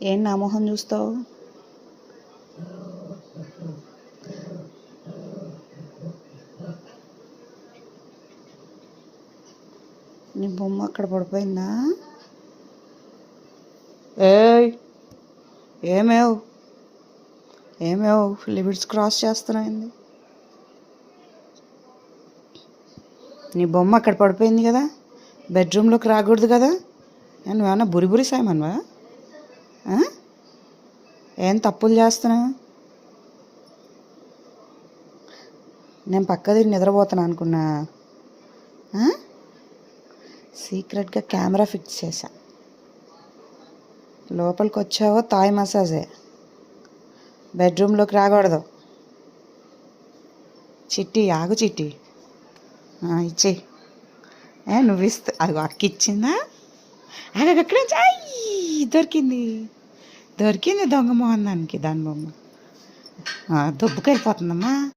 ఏం నా మొహం చూస్తావు? నీ బొమ్మ అక్కడ పడిపోయిందా? ఏయ్, ఏమేవ్ లిమిట్స్ క్రాస్ చేస్తున్నాయింది. నీ బొమ్మ అక్కడ పడిపోయింది కదా, బెడ్రూమ్లోకి రాకూడదు కదా. నువ్వేమన్నా బురి సాయమన్వా? ఏం తప్పులు చేస్తున్నావు? నేను పక్కది నిద్రపోతాను అనుకున్నా. సీక్రెట్గా కెమెరా ఫిక్స్ చేశా. లోపలికి వచ్చావో తాయ్ మసాజే. బెడ్రూమ్లోకి రాకూడదు. చిట్టి ఆగు, చిట్టి ఇచ్చి. నువ్వు ఇస్తే అది అక్క ఇచ్చిందా? అక్కడే దొరికింది దొంగ మొహం దానికి, దాని బొమ్మ దొబ్బుకెళ్ళిపోతుందమ్మా.